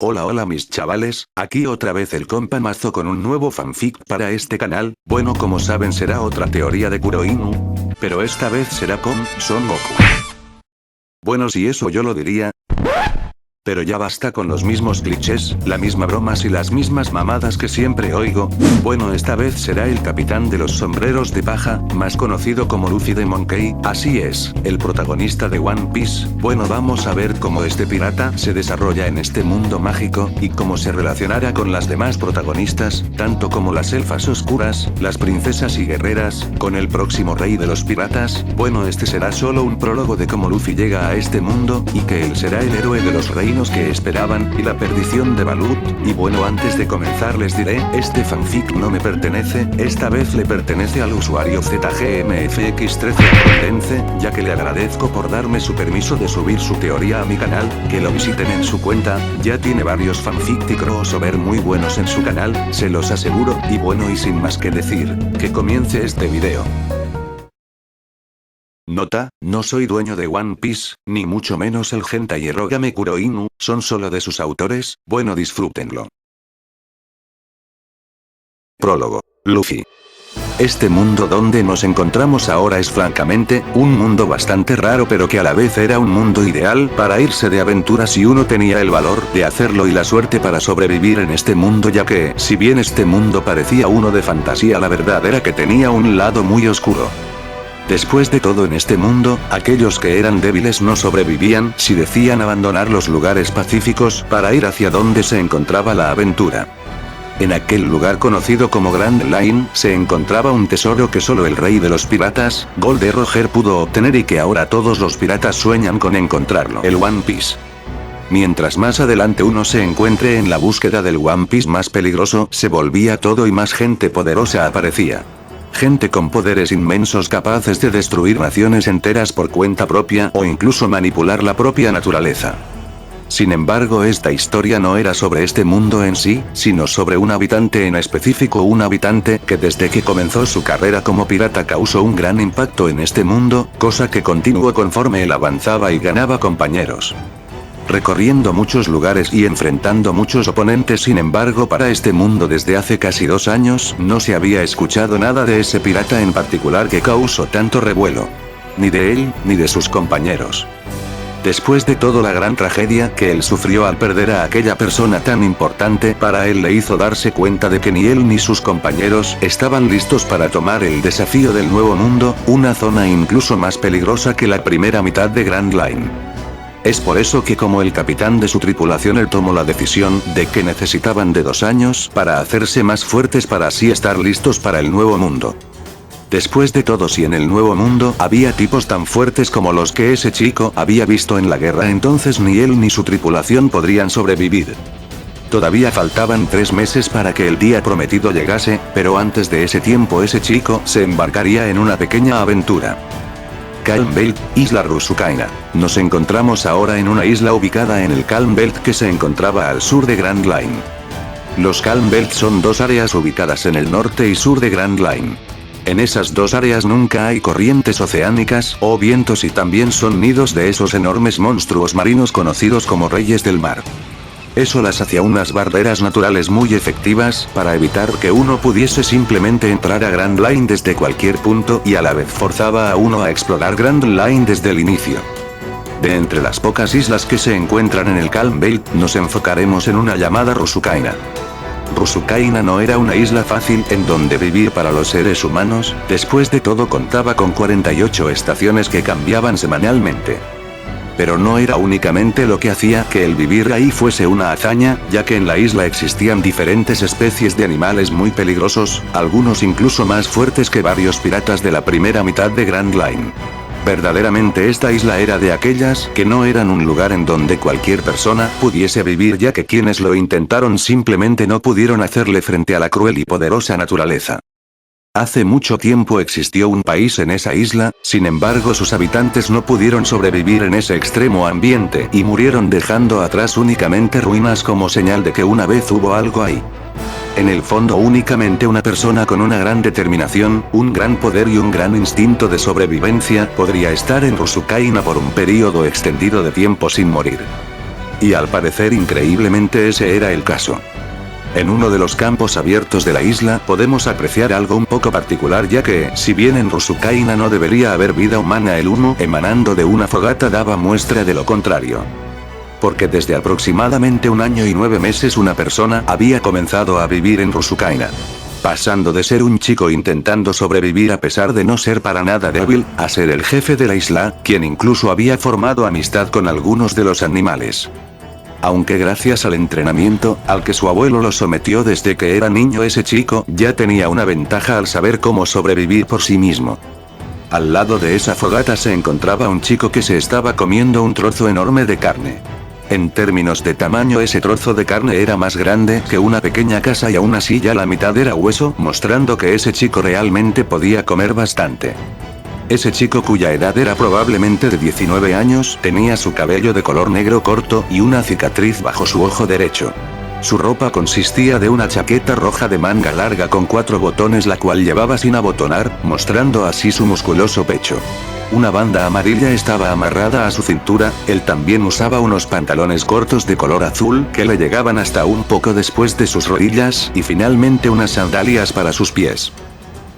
Hola mis chavales, aquí otra vez el compa Mazo con un nuevo fanfic para este canal. Bueno, como saben será otra teoría de Kuroinu, pero esta vez será con Son Goku. Bueno, si eso yo lo diría. Pero ya basta con los mismos clichés, las mismas bromas y las mismas mamadas que siempre oigo. Bueno, esta vez será el capitán de los sombreros de paja, más conocido como Luffy de Monkey, así es, el protagonista de One Piece. Bueno, vamos a ver cómo este pirata se desarrolla en este mundo mágico, y cómo se relacionará con las demás protagonistas, tanto como las elfas oscuras, las princesas y guerreras, con el próximo rey de los piratas. Bueno, este será solo un prólogo de cómo Luffy llega a este mundo, y que él será el héroe de los reinos que esperaban, y la perdición de Balut. Y bueno, antes de comenzar les diré, este fanfic no me pertenece, esta vez le pertenece al usuario ZGMFX13 Condense, ya que le agradezco por darme su permiso de subir su teoría a mi canal, que lo visiten en su cuenta, ya tiene varios fanfic y crossover muy buenos en su canal, se los aseguro. Y bueno, y sin más que decir, que comience este video. Nota, no soy dueño de One Piece, ni mucho menos el hentai Erogame Kuroinu, son solo de sus autores. Bueno, disfrútenlo. Prólogo. Luffy. Este mundo donde nos encontramos ahora es francamente, un mundo bastante raro, pero que a la vez era un mundo ideal para irse de aventura si uno tenía el valor de hacerlo y la suerte para sobrevivir en este mundo, ya que, si bien este mundo parecía uno de fantasía, la verdad era que tenía un lado muy oscuro. Después de todo, en este mundo, aquellos que eran débiles no sobrevivían si decían abandonar los lugares pacíficos para ir hacia donde se encontraba la aventura. En aquel lugar conocido como Grand Line, se encontraba un tesoro que solo el rey de los piratas, Gold Roger, pudo obtener y que ahora todos los piratas sueñan con encontrarlo: el One Piece. Mientras más adelante uno se encuentre en la búsqueda del One Piece, más peligroso se volvía todo y más gente poderosa aparecía. Gente con poderes inmensos capaces de destruir naciones enteras por cuenta propia o incluso manipular la propia naturaleza. Sin embargo, esta historia no era sobre este mundo en sí, sino sobre un habitante en específico, un habitante que desde que comenzó su carrera como pirata causó un gran impacto en este mundo, cosa que continuó conforme él avanzaba y ganaba compañeros. Recorriendo muchos lugares y enfrentando muchos oponentes. Sin embargo, para este mundo desde hace casi 2 años no se había escuchado nada de ese pirata en particular que causó tanto revuelo. Ni de él, ni de sus compañeros. Después de todo, la gran tragedia que él sufrió al perder a aquella persona tan importante para él le hizo darse cuenta de que ni él ni sus compañeros estaban listos para tomar el desafío del nuevo mundo, una zona incluso más peligrosa que la primera mitad de Grand Line. Es por eso que, como el capitán de su tripulación, él tomó la decisión de que necesitaban de 2 años para hacerse más fuertes para así estar listos para el nuevo mundo. Después de todo, si en el nuevo mundo había tipos tan fuertes como los que ese chico había visto en la guerra, entonces ni él ni su tripulación podrían sobrevivir. Todavía faltaban 3 meses para que el día prometido llegase, pero antes de ese tiempo ese chico se embarcaría en una pequeña aventura. Calm Belt, Isla Rusukaina. Nos encontramos ahora en una isla ubicada en el Calm Belt que se encontraba al sur de Grand Line. Los Calm Belt son 2 áreas ubicadas en el norte y sur de Grand Line. En esas 2 áreas nunca hay corrientes oceánicas o vientos, y también son nidos de esos enormes monstruos marinos conocidos como reyes del mar. Eso las hacía unas barreras naturales muy efectivas para evitar que uno pudiese simplemente entrar a Grand Line desde cualquier punto, y a la vez forzaba a uno a explorar Grand Line desde el inicio. De entre las pocas islas que se encuentran en el Calm Belt, nos enfocaremos en una llamada Rusukaina. Rusukaina no era una isla fácil en donde vivir para los seres humanos. Después de todo, contaba con 48 estaciones que cambiaban semanalmente. Pero no era únicamente lo que hacía que el vivir ahí fuese una hazaña, ya que en la isla existían diferentes especies de animales muy peligrosos, algunos incluso más fuertes que varios piratas de la primera mitad de Grand Line. Verdaderamente esta isla era de aquellas que no eran un lugar en donde cualquier persona pudiese vivir, ya que quienes lo intentaron simplemente no pudieron hacerle frente a la cruel y poderosa naturaleza. Hace mucho tiempo existió un país en esa isla, sin embargo sus habitantes no pudieron sobrevivir en ese extremo ambiente y murieron, dejando atrás únicamente ruinas como señal de que una vez hubo algo ahí. En el fondo, únicamente una persona con una gran determinación, un gran poder y un gran instinto de sobrevivencia podría estar en Rusukaina por un periodo extendido de tiempo sin morir. Y al parecer increíblemente ese era el caso. En uno de los campos abiertos de la isla podemos apreciar algo un poco particular, ya que, si bien en Rusukaina no debería haber vida humana, el humo emanando de una fogata daba muestra de lo contrario. Porque desde aproximadamente 1 año y 9 meses una persona había comenzado a vivir en Rusukaina. Pasando de ser un chico intentando sobrevivir a pesar de no ser para nada débil, a ser el jefe de la isla, quien incluso había formado amistad con algunos de los animales. Aunque gracias al entrenamiento, al que su abuelo lo sometió desde que era niño, ese chico ya tenía una ventaja al saber cómo sobrevivir por sí mismo. Al lado de esa fogata se encontraba un chico que se estaba comiendo un trozo enorme de carne. En términos de tamaño, ese trozo de carne era más grande que una pequeña casa y aún así ya la mitad era hueso, mostrando que ese chico realmente podía comer bastante. Ese chico, cuya edad era probablemente de 19 años, tenía su cabello de color negro corto y una cicatriz bajo su ojo derecho. Su ropa consistía de una chaqueta roja de manga larga con 4 botones, la cual llevaba sin abotonar, mostrando así su musculoso pecho. Una banda amarilla estaba amarrada a su cintura. Él también usaba unos pantalones cortos de color azul que le llegaban hasta un poco después de sus rodillas, y finalmente unas sandalias para sus pies.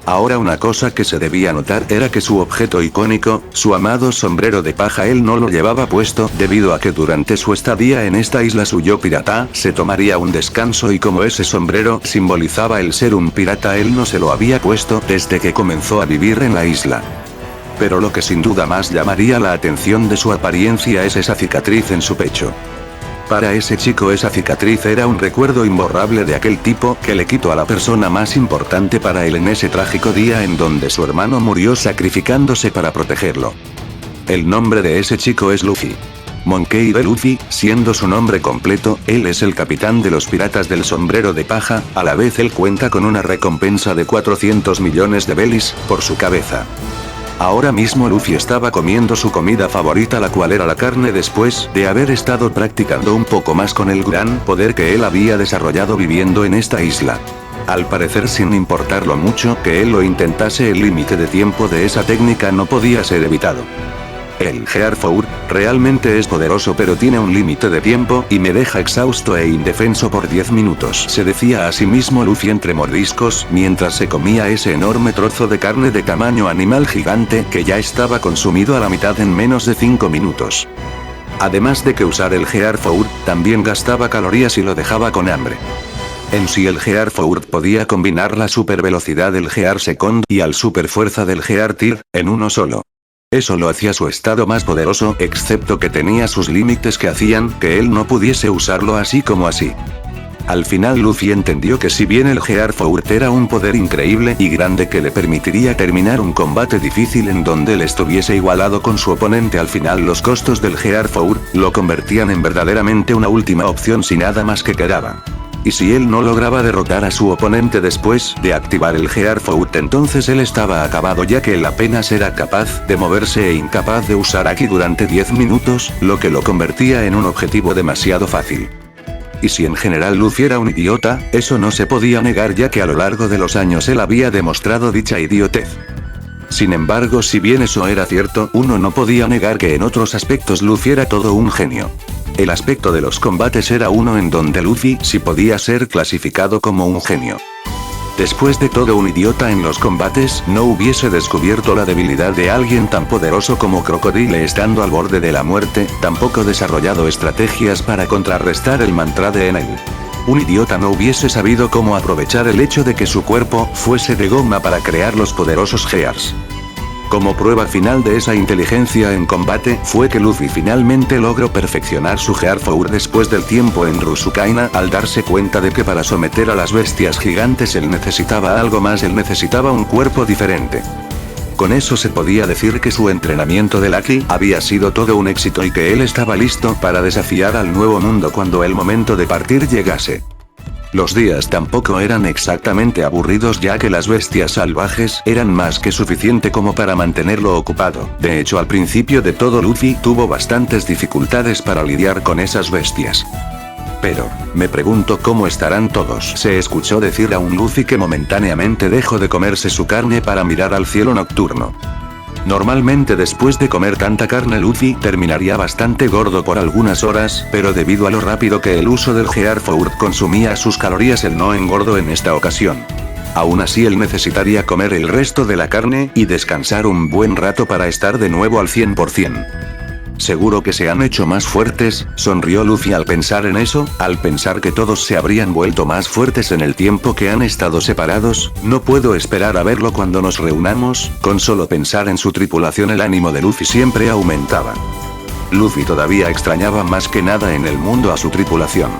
Ahora, una cosa que se debía notar era que su objeto icónico, su amado sombrero de paja, él no lo llevaba puesto, debido a que durante su estadía en esta isla su yo pirata se tomaría un descanso, y como ese sombrero simbolizaba el ser un pirata, él no se lo había puesto desde que comenzó a vivir en la isla. Pero lo que sin duda más llamaría la atención de su apariencia es esa cicatriz en su pecho. Para ese chico esa cicatriz era un recuerdo imborrable de aquel tipo que le quitó a la persona más importante para él en ese trágico día en donde su hermano murió sacrificándose para protegerlo. El nombre de ese chico es Luffy. Monkey D. Luffy, siendo su nombre completo, él es el capitán de los piratas del sombrero de paja. A la vez él cuenta con una recompensa de 400 millones de belis por su cabeza. Ahora mismo Luffy estaba comiendo su comida favorita, la cual era la carne, después de haber estado practicando un poco más con el gran poder que él había desarrollado viviendo en esta isla. Al parecer, sin importar lo mucho que él lo intentase, el límite de tiempo de esa técnica no podía ser evitado. El Gear 4 realmente es poderoso, pero tiene un límite de tiempo y me deja exhausto e indefenso por 10 minutos, se decía a sí mismo Luffy entre mordiscos, mientras se comía ese enorme trozo de carne de tamaño animal gigante que ya estaba consumido a la mitad en menos de 5 minutos. Además de que usar el Gear 4 también gastaba calorías y lo dejaba con hambre. En sí, el Gear 4 podía combinar la super velocidad del Gear Second y al super fuerza del Gear Tier en uno solo. Eso lo hacía su estado más poderoso, excepto que tenía sus límites que hacían que él no pudiese usarlo así como así. Al final Luffy entendió que si bien el Gear 4 era un poder increíble y grande que le permitiría terminar un combate difícil en donde él estuviese igualado con su oponente, al final los costos del Gear 4 lo convertían en verdaderamente una última opción si nada más que quedaba. Y si él no lograba derrotar a su oponente después de activar el Gear 4, entonces él estaba acabado, ya que él apenas era capaz de moverse e incapaz de usar Haki durante 10 minutos, lo que lo convertía en un objetivo demasiado fácil. Y si en general Luffy era un idiota, eso no se podía negar, ya que a lo largo de los años él había demostrado dicha idiotez. Sin embargo, si bien eso era cierto, uno no podía negar que en otros aspectos Luffy era todo un genio. El aspecto de los combates era uno en donde Luffy sí podía ser clasificado como un genio. Después de todo, un idiota en los combates no hubiese descubierto la debilidad de alguien tan poderoso como Crocodile estando al borde de la muerte, tampoco desarrollado estrategias para contrarrestar el mantra de Enel. Un idiota no hubiese sabido cómo aprovechar el hecho de que su cuerpo fuese de goma para crear los poderosos Gears. Como prueba final de esa inteligencia en combate, fue que Luffy finalmente logró perfeccionar su Gear 4 después del tiempo en Rusukaina, al darse cuenta de que para someter a las bestias gigantes él necesitaba algo más, él necesitaba un cuerpo diferente. Con eso se podía decir que su entrenamiento del Haki había sido todo un éxito y que él estaba listo para desafiar al nuevo mundo cuando el momento de partir llegase. Los días tampoco eran exactamente aburridos, ya que las bestias salvajes eran más que suficiente como para mantenerlo ocupado. De hecho, al principio de todo Luffy tuvo bastantes dificultades para lidiar con esas bestias. Pero, me pregunto cómo estarán todos. Se escuchó decir a un Luffy que momentáneamente dejó de comerse su carne para mirar al cielo nocturno. Normalmente después de comer tanta carne Luffy terminaría bastante gordo por algunas horas, pero debido a lo rápido que el uso del Gear Food consumía sus calorías él no engordó en esta ocasión. Aún así él necesitaría comer el resto de la carne y descansar un buen rato para estar de nuevo al 100%. Seguro que se han hecho más fuertes, sonrió Luffy al pensar en eso, al pensar que todos se habrían vuelto más fuertes en el tiempo que han estado separados, no puedo esperar a verlo cuando nos reunamos, con solo pensar en su tripulación el ánimo de Luffy siempre aumentaba. Luffy todavía extrañaba más que nada en el mundo a su tripulación.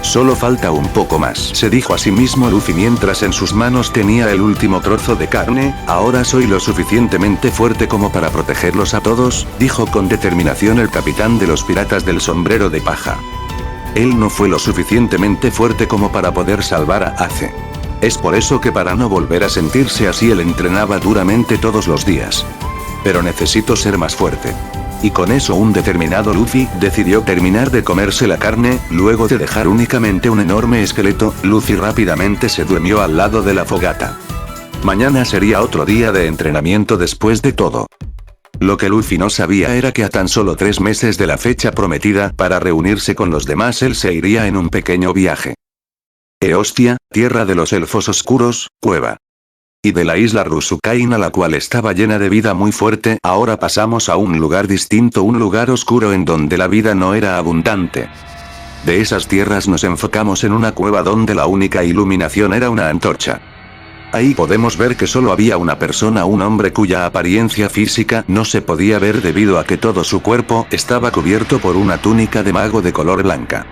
Solo falta un poco más, se dijo a sí mismo Luffy mientras en sus manos tenía el último trozo de carne. Ahora soy lo suficientemente fuerte como para protegerlos a todos, dijo con determinación el capitán de los piratas del sombrero de paja. Él no fue lo suficientemente fuerte como para poder salvar a Ace. Es por eso que para no volver a sentirse así él entrenaba duramente todos los días. Pero necesito ser más fuerte. Y con eso un determinado Luffy decidió terminar de comerse la carne, luego de dejar únicamente un enorme esqueleto, Luffy rápidamente se durmió al lado de la fogata. Mañana sería otro día de entrenamiento después de todo. Lo que Luffy no sabía era que a tan solo 3 meses de la fecha prometida para reunirse con los demás él se iría en un pequeño viaje. Hostia, tierra de los elfos oscuros, cueva. Y de la isla Rusukaina la cual estaba llena de vida muy fuerte, ahora pasamos a un lugar distinto, un lugar oscuro en donde la vida no era abundante. De esas tierras nos enfocamos en una cueva donde la única iluminación era una antorcha. Ahí podemos ver que solo había una persona, un hombre cuya apariencia física no se podía ver debido a que todo su cuerpo estaba cubierto por una túnica de mago de color blanca.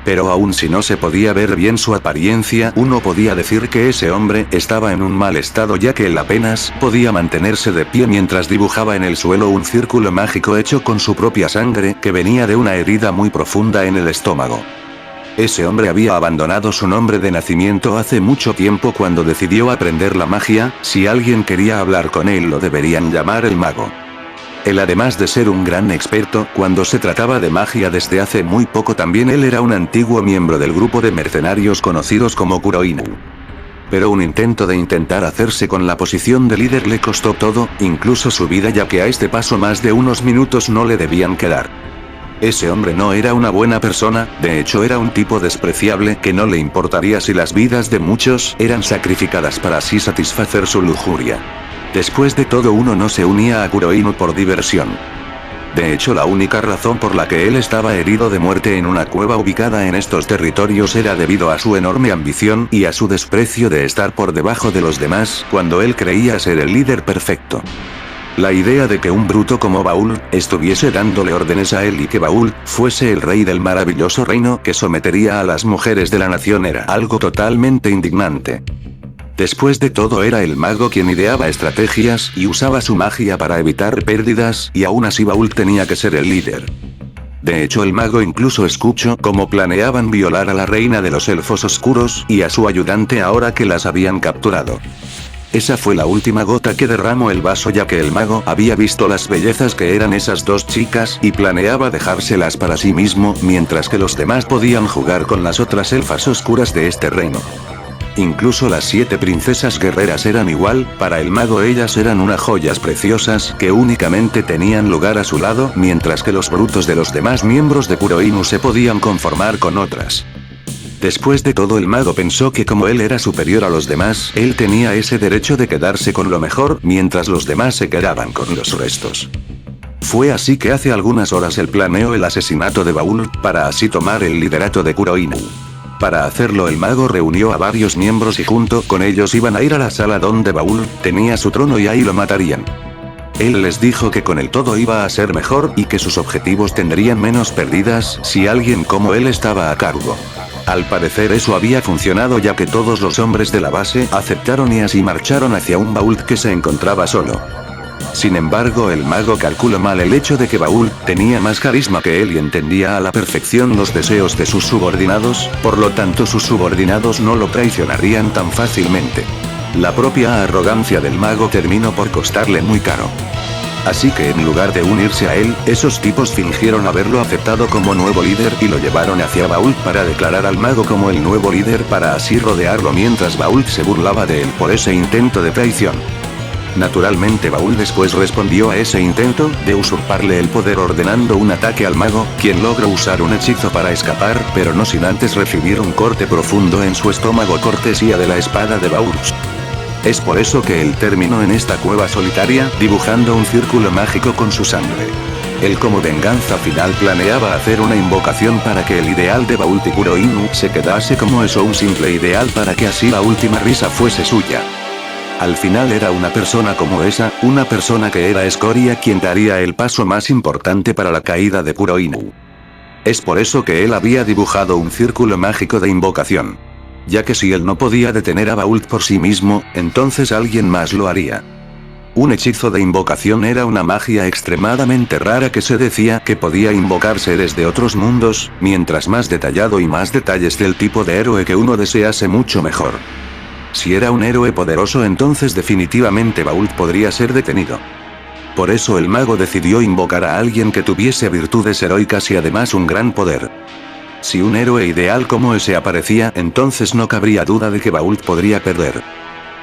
Pero aun si no se podía ver bien su apariencia, uno podía decir que ese hombre estaba en un mal estado ya que él apenas podía mantenerse de pie mientras dibujaba en el suelo un círculo mágico hecho con su propia sangre que venía de una herida muy profunda en el estómago. Ese hombre había abandonado su nombre de nacimiento hace mucho tiempo cuando decidió aprender la magia. Si alguien quería hablar con él lo deberían llamar el mago. Él además de ser un gran experto cuando se trataba de magia desde hace muy poco también él era un antiguo miembro del grupo de mercenarios conocidos como Kuroinu. Pero un intento de intentar hacerse con la posición de líder le costó todo, incluso su vida ya que a este paso más de unos minutos no le debían quedar. Ese hombre no era una buena persona, de hecho era un tipo despreciable que no le importaría si las vidas de muchos eran sacrificadas para así satisfacer su lujuria. Después de todo uno no se unía a Kuroinu por diversión. De hecho la única razón por la que él estaba herido de muerte en una cueva ubicada en estos territorios era debido a su enorme ambición y a su desprecio de estar por debajo de los demás cuando él creía ser el líder perfecto. La idea de que un bruto como Baul estuviese dándole órdenes a él y que Baul fuese el rey del maravilloso reino que sometería a las mujeres de la nación era algo totalmente indignante. Después de todo era el mago quien ideaba estrategias y usaba su magia para evitar pérdidas y aún así Baul tenía que ser el líder. De hecho el mago incluso escuchó cómo planeaban violar a la reina de los elfos oscuros y a su ayudante ahora que las habían capturado. Esa fue la última gota que derramó el vaso ya que el mago había visto las bellezas que eran esas dos chicas y planeaba dejárselas para sí mismo mientras que los demás podían jugar con las otras elfas oscuras de este reino. Incluso las 7 princesas guerreras eran igual, para el mago ellas eran unas joyas preciosas que únicamente tenían lugar a su lado mientras que los brutos de los demás miembros de Kuroinu se podían conformar con otras. Después de todo el mago pensó que como él era superior a los demás, él tenía ese derecho de quedarse con lo mejor mientras los demás se quedaban con los restos. Fue así que hace algunas horas él planeó el asesinato de Baul, para así tomar el liderato de Kuroinu. Para hacerlo el mago reunió a varios miembros y junto con ellos iban a ir a la sala donde Baul tenía su trono y ahí lo matarían. Él les dijo que con el todo iba a ser mejor y que sus objetivos tendrían menos pérdidas si alguien como él estaba a cargo. Al parecer eso había funcionado ya que todos los hombres de la base aceptaron y así marcharon hacia un Baul que se encontraba solo. Sin embargo el mago calculó mal el hecho de que Baul tenía más carisma que él y entendía a la perfección los deseos de sus subordinados, por lo tanto sus subordinados no lo traicionarían tan fácilmente. La propia arrogancia del mago terminó por costarle muy caro. Así que en lugar de unirse a él, esos tipos fingieron haberlo aceptado como nuevo líder y lo llevaron hacia Baul para declarar al mago como el nuevo líder para así rodearlo mientras Baul se burlaba de él por ese intento de traición. Naturalmente Baul después respondió a ese intento de usurparle el poder ordenando un ataque al mago, quien logró usar un hechizo para escapar, pero no sin antes recibir un corte profundo en su estómago cortesía de la espada de Baul. Es por eso que él terminó en esta cueva solitaria, dibujando un círculo mágico con su sangre. Él como venganza final planeaba hacer una invocación para que el ideal de Baul Tikuro Inu se quedase como eso, un simple ideal para que así la última risa fuese suya. Al final era una persona como esa, una persona que era escoria quien daría el paso más importante para la caída de Kuro Inu. Es por eso que él había dibujado un círculo mágico de invocación. Ya que si él no podía detener a Baul por sí mismo, entonces alguien más lo haría. Un hechizo de invocación era una magia extremadamente rara que se decía que podía invocarse desde otros mundos, mientras más detallado y más detalles del tipo de héroe que uno desease mucho mejor. Si era un héroe poderoso entonces definitivamente Baul podría ser detenido. Por eso el mago decidió invocar a alguien que tuviese virtudes heroicas y además un gran poder. Si un héroe ideal como ese aparecía, entonces no cabría duda de que Baul podría perder.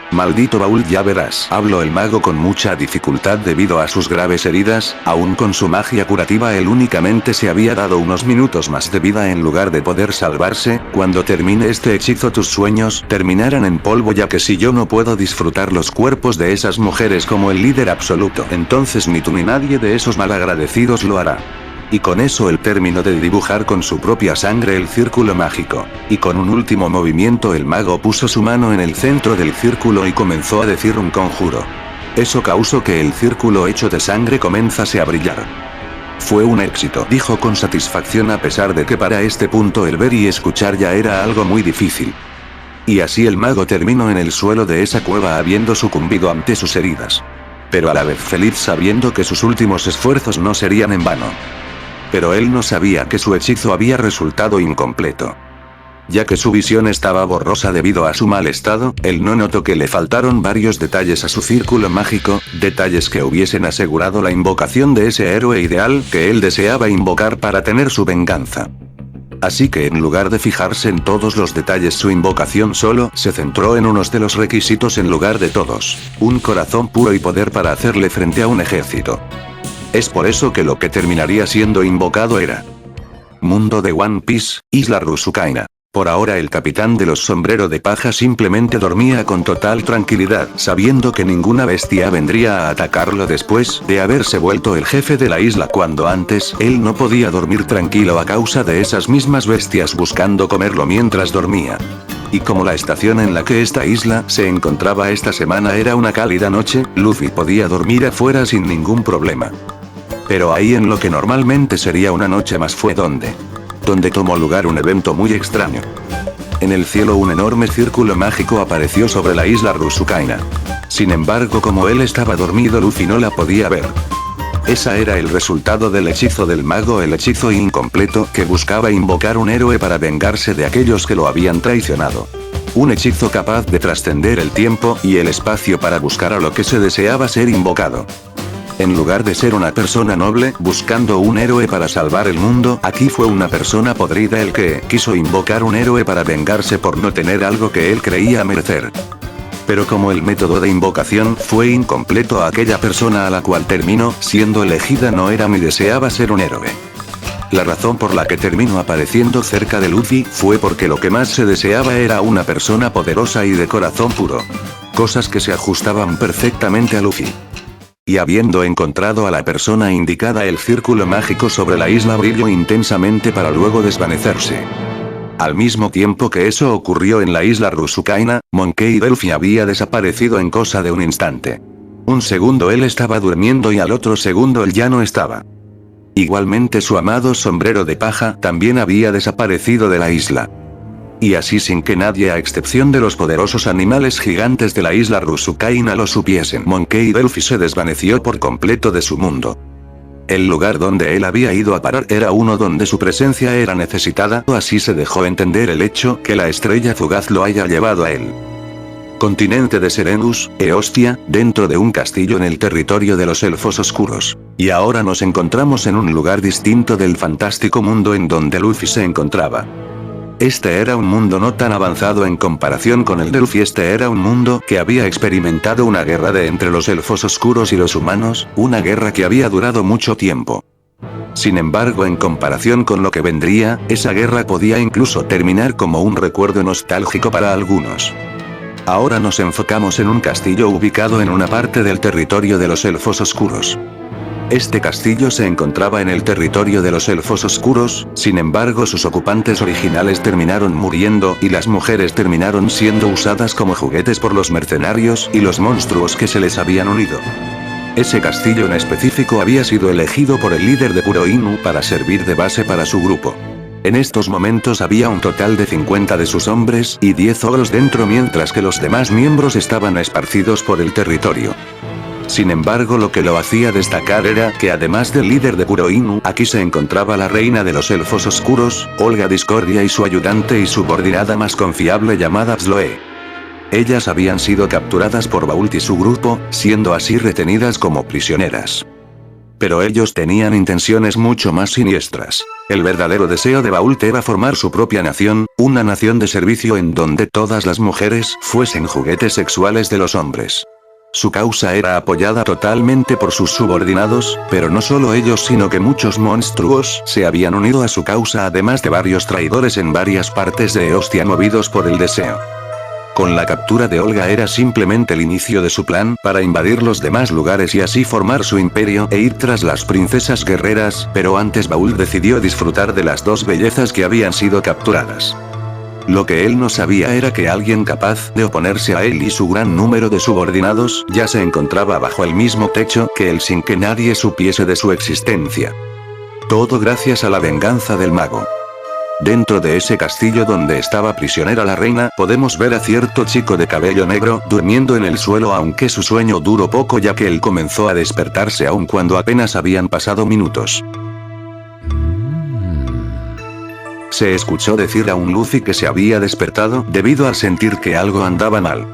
Maldito Baul, ya verás, habló el mago con mucha dificultad debido a sus graves heridas, aún con su magia curativa él únicamente se había dado unos minutos más de vida en lugar de poder salvarse. Cuando termine este hechizo tus sueños terminarán en polvo, ya que si yo no puedo disfrutar los cuerpos de esas mujeres como el líder absoluto, entonces ni tú ni nadie de esos malagradecidos lo hará. Y con eso él terminó de dibujar con su propia sangre el círculo mágico. Y con un último movimiento el mago puso su mano en el centro del círculo y comenzó a decir un conjuro. Eso causó que el círculo hecho de sangre comenzase a brillar. Fue un éxito, dijo con satisfacción, a pesar de que para este punto el ver y escuchar ya era algo muy difícil. Y así el mago terminó en el suelo de esa cueva habiendo sucumbido ante sus heridas. Pero a la vez feliz sabiendo que sus últimos esfuerzos no serían en vano. Pero él no sabía que su hechizo había resultado incompleto. Ya que su visión estaba borrosa debido a su mal estado, él no notó que le faltaron varios detalles a su círculo mágico, detalles que hubiesen asegurado la invocación de ese héroe ideal que él deseaba invocar para tener su venganza. Así que en lugar de fijarse en todos los detalles, su invocación solo se centró en unos de los requisitos en lugar de todos: un corazón puro y poder para hacerle frente a un ejército. Es por eso que lo que terminaría siendo invocado era Mundo de One Piece, Isla Rusukaina. Por ahora el capitán de los sombrero de paja simplemente dormía con total tranquilidad, sabiendo que ninguna bestia vendría a atacarlo después de haberse vuelto el jefe de la isla, cuando antes él no podía dormir tranquilo a causa de esas mismas bestias buscando comerlo mientras dormía. Y como la estación en la que esta isla se encontraba esta semana era una cálida noche, Luffy podía dormir afuera sin ningún problema. Pero ahí en lo que normalmente sería una noche más fue donde tomó lugar un evento muy extraño. En el cielo un enorme círculo mágico apareció sobre la isla Rusukaina. Sin embargo, como él estaba dormido, Luffy no la podía ver. Esa era el resultado del hechizo del mago, el hechizo incompleto que buscaba invocar un héroe para vengarse de aquellos que lo habían traicionado. Un hechizo capaz de trascender el tiempo y el espacio para buscar a lo que se deseaba ser invocado. En lugar de ser una persona noble buscando un héroe para salvar el mundo, aquí fue una persona podrida el que quiso invocar un héroe para vengarse por no tener algo que él creía merecer. Pero como el método de invocación fue incompleto, aquella persona a la cual terminó siendo elegida no era ni deseaba ser un héroe. La razón por la que terminó apareciendo cerca de Luffy fue porque lo que más se deseaba era una persona poderosa y de corazón puro. Cosas que se ajustaban perfectamente a Luffy. Y habiendo encontrado a la persona indicada, el círculo mágico sobre la isla brilló intensamente para luego desvanecerse. Al mismo tiempo que eso ocurrió en la isla Rusukaina, Monkey D. Luffy había desaparecido en cosa de un instante. Un segundo él estaba durmiendo y al otro segundo él ya no estaba. Igualmente su amado sombrero de paja también había desaparecido de la isla. Y así sin que nadie a excepción de los poderosos animales gigantes de la isla Rusukaina lo supiesen, Monkey D. Luffy se desvaneció por completo de su mundo. El lugar donde él había ido a parar era uno donde su presencia era necesitada, o así se dejó entender el hecho que la estrella fugaz lo haya llevado a él. Continente de Serenus, Eostia, dentro de un castillo en el territorio de los elfos oscuros. Y ahora nos encontramos en un lugar distinto del fantástico mundo en donde Luffy se encontraba. Este era un mundo no tan avanzado en comparación con el de Luffy. Este era un mundo que había experimentado una guerra entre los elfos oscuros y los humanos, una guerra que había durado mucho tiempo. Sin embargo, en comparación con lo que vendría, esa guerra podía incluso terminar como un recuerdo nostálgico para algunos. Ahora nos enfocamos en un castillo ubicado en una parte del territorio de los elfos oscuros. Este castillo se encontraba en el territorio de los elfos oscuros, sin embargo sus ocupantes originales terminaron muriendo y las mujeres terminaron siendo usadas como juguetes por los mercenarios y los monstruos que se les habían unido. Ese castillo en específico había sido elegido por el líder de Kuroinu para servir de base para su grupo. En estos momentos había un total de 50 de sus hombres y 10 ogros dentro, mientras que los demás miembros estaban esparcidos por el territorio. Sin embargo, lo que lo hacía destacar era que además del líder de Kuroinu, aquí se encontraba la reina de los elfos oscuros, Olga Discordia, y su ayudante y subordinada más confiable llamada Sloe. Ellas habían sido capturadas por Vault y su grupo, siendo así retenidas como prisioneras. Pero ellos tenían intenciones mucho más siniestras. El verdadero deseo de Vault era formar su propia nación, una nación de servicio en donde todas las mujeres fuesen juguetes sexuales de los hombres. Su causa era apoyada totalmente por sus subordinados, pero no solo ellos sino que muchos monstruos se habían unido a su causa, además de varios traidores en varias partes de Eostia movidos por el deseo. Con la captura de Olga era simplemente el inicio de su plan para invadir los demás lugares y así formar su imperio e ir tras las princesas guerreras, pero antes Vault decidió disfrutar de las dos bellezas que habían sido capturadas. Lo que él no sabía era que alguien capaz de oponerse a él y su gran número de subordinados ya se encontraba bajo el mismo techo que él sin que nadie supiese de su existencia. Todo gracias a la venganza del mago. Dentro de ese castillo donde estaba prisionera la reina, podemos ver a cierto chico de cabello negro durmiendo en el suelo, aunque su sueño duró poco ya que él comenzó a despertarse aun cuando apenas habían pasado minutos. Se escuchó decir a un Luffy que se había despertado debido a sentir que algo andaba mal.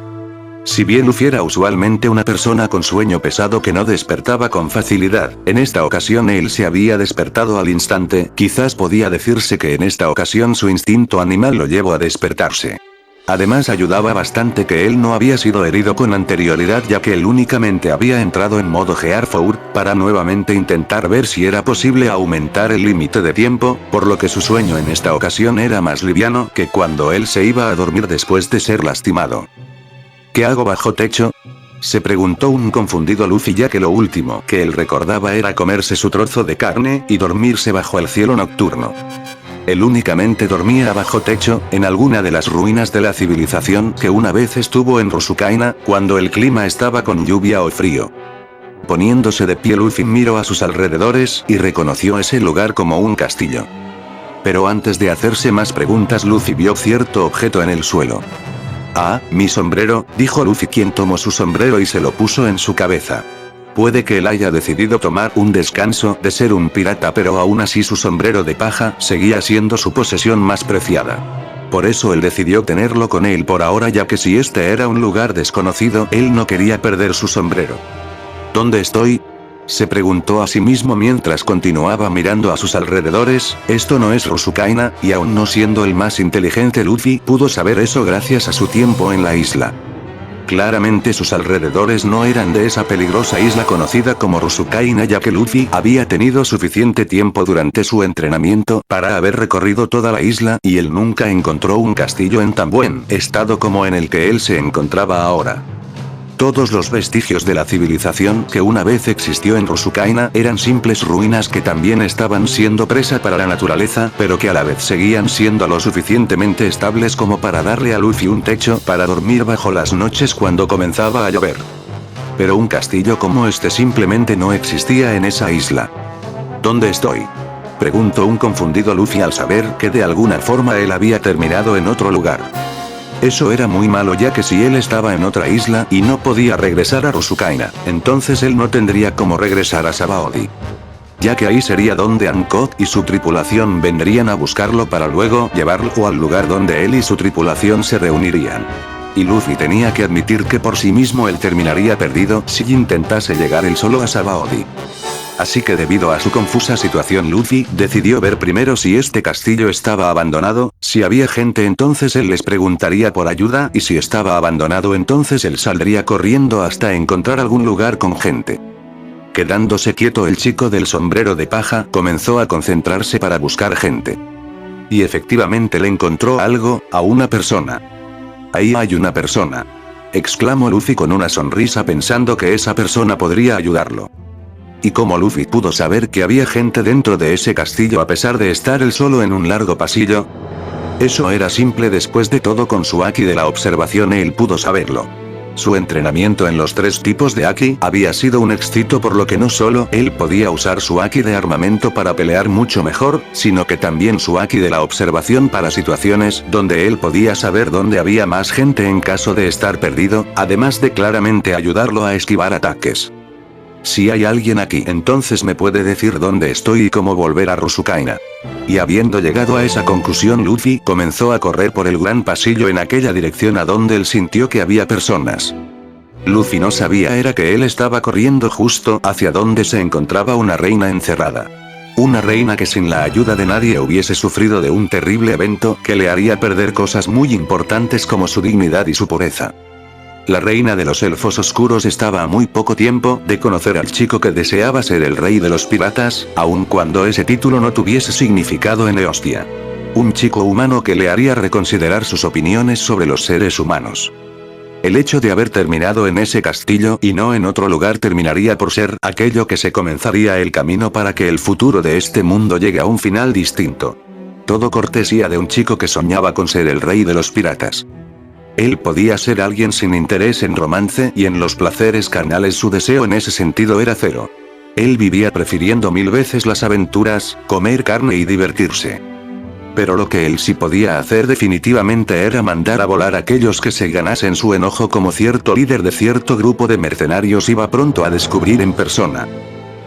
Si bien Luffy era usualmente una persona con sueño pesado que no despertaba con facilidad, en esta ocasión él se había despertado al instante. Quizás podía decirse que en esta ocasión su instinto animal lo llevó a despertarse. Además ayudaba bastante que él no había sido herido con anterioridad, ya que él únicamente había entrado en modo Gear 4, para nuevamente intentar ver si era posible aumentar el límite de tiempo, por lo que su sueño en esta ocasión era más liviano que cuando él se iba a dormir después de ser lastimado. ¿Qué hago bajo techo?, se preguntó un confundido Luffy, ya que lo último que él recordaba era comerse su trozo de carne y dormirse bajo el cielo nocturno. Él únicamente dormía bajo techo, en alguna de las ruinas de la civilización que una vez estuvo en Rusukaina, cuando el clima estaba con lluvia o frío. Poniéndose de pie, Luffy miró a sus alrededores y reconoció ese lugar como un castillo. Pero antes de hacerse más preguntas, Luffy vio cierto objeto en el suelo. «Ah, mi sombrero», dijo Luffy, quien tomó su sombrero y se lo puso en su cabeza. Puede que él haya decidido tomar un descanso de ser un pirata, pero aún así su sombrero de paja seguía siendo su posesión más preciada. Por eso él decidió tenerlo con él por ahora, ya que si este era un lugar desconocido, él no quería perder su sombrero. ¿Dónde estoy?, se preguntó a sí mismo mientras continuaba mirando a sus alrededores. Esto no es Rusukaina, y aún no siendo el más inteligente, Luffy pudo saber eso gracias a su tiempo en la isla. Claramente sus alrededores no eran de esa peligrosa isla conocida como Rusukaina, ya que Luffy había tenido suficiente tiempo durante su entrenamiento para haber recorrido toda la isla y él nunca encontró un castillo en tan buen estado como en el que él se encontraba ahora. Todos los vestigios de la civilización que una vez existió en Rusukaina eran simples ruinas que también estaban siendo presa para la naturaleza, pero que a la vez seguían siendo lo suficientemente estables como para darle a Luffy un techo para dormir bajo las noches cuando comenzaba a llover. Pero un castillo como este simplemente no existía en esa isla. ¿Dónde estoy?, preguntó un confundido Luffy al saber que de alguna forma él había terminado en otro lugar. Eso era muy malo, ya que si él estaba en otra isla y no podía regresar a Rusukaina, entonces él no tendría cómo regresar a Sabaody, ya que ahí sería donde Hancock y su tripulación vendrían a buscarlo para luego llevarlo al lugar donde él y su tripulación se reunirían. Y Luffy tenía que admitir que por sí mismo él terminaría perdido si intentase llegar él solo a Sabaody. Así que debido a su confusa situación Luffy decidió ver primero si este castillo estaba abandonado, si había gente entonces él les preguntaría por ayuda y si estaba abandonado entonces él saldría corriendo hasta encontrar algún lugar con gente. Quedándose quieto el chico del sombrero de paja comenzó a concentrarse para buscar gente. Y efectivamente le encontró algo, a una persona. Ahí hay una persona. Exclamó Luffy con una sonrisa pensando que esa persona podría ayudarlo. ¿Y cómo Luffy pudo saber que había gente dentro de ese castillo a pesar de estar él solo en un largo pasillo? Eso era simple, después de todo con su Haki de la observación él pudo saberlo. Su entrenamiento en los 3 tipos de Haki había sido un éxito, por lo que no solo él podía usar su Haki de armamento para pelear mucho mejor, sino que también su Haki de la observación para situaciones donde él podía saber dónde había más gente en caso de estar perdido, además de claramente ayudarlo a esquivar ataques. Si hay alguien aquí entonces me puede decir dónde estoy y cómo volver a Rusukaina. Y habiendo llegado a esa conclusión Luffy comenzó a correr por el gran pasillo en aquella dirección a donde él sintió que había personas. Luffy no sabía era que él estaba corriendo justo hacia donde se encontraba una reina encerrada. Una reina que sin la ayuda de nadie hubiese sufrido de un terrible evento que le haría perder cosas muy importantes como su dignidad y su pureza. La reina de los elfos oscuros estaba a muy poco tiempo de conocer al chico que deseaba ser el rey de los piratas, aun cuando ese título no tuviese significado en Eostia. Un chico humano que le haría reconsiderar sus opiniones sobre los seres humanos. El hecho de haber terminado en ese castillo y no en otro lugar terminaría por ser aquello que se comenzaría el camino para que el futuro de este mundo llegue a un final distinto. Todo cortesía de un chico que soñaba con ser el rey de los piratas. Él podía ser alguien sin interés en romance y en los placeres carnales, su deseo en ese sentido era cero. Él vivía prefiriendo 1000 veces las aventuras, comer carne y divertirse. Pero lo que él sí podía hacer definitivamente era mandar a volar a aquellos que se ganasen su enojo, como cierto líder de cierto grupo de mercenarios iba pronto a descubrir en persona.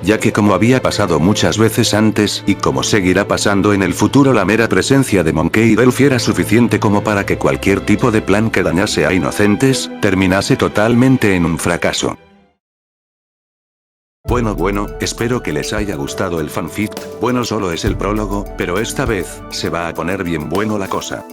Ya que como había pasado muchas veces antes y como seguirá pasando en el futuro, la mera presencia de Monkey D. Luffy era suficiente como para que cualquier tipo de plan que dañase a inocentes, terminase totalmente en un fracaso. Bueno, espero que les haya gustado el fanfic. Bueno, solo es el prólogo, pero esta vez se va a poner bien bueno la cosa.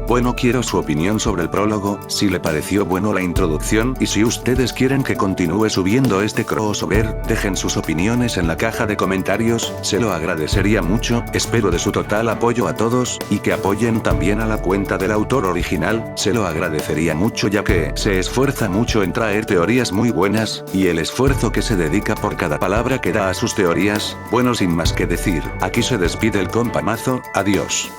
Bueno, quiero su opinión sobre el prólogo, si le pareció bueno la introducción y si ustedes quieren que continúe subiendo este crossover, dejen sus opiniones en la caja de comentarios, se lo agradecería mucho, espero de su total apoyo a todos, y que apoyen también a la cuenta del autor original, se lo agradecería mucho ya que se esfuerza mucho en traer teorías muy buenas, y el esfuerzo que se dedica por cada palabra que da a sus teorías. Bueno, sin más que decir, aquí se despide el compa Mazo, adiós.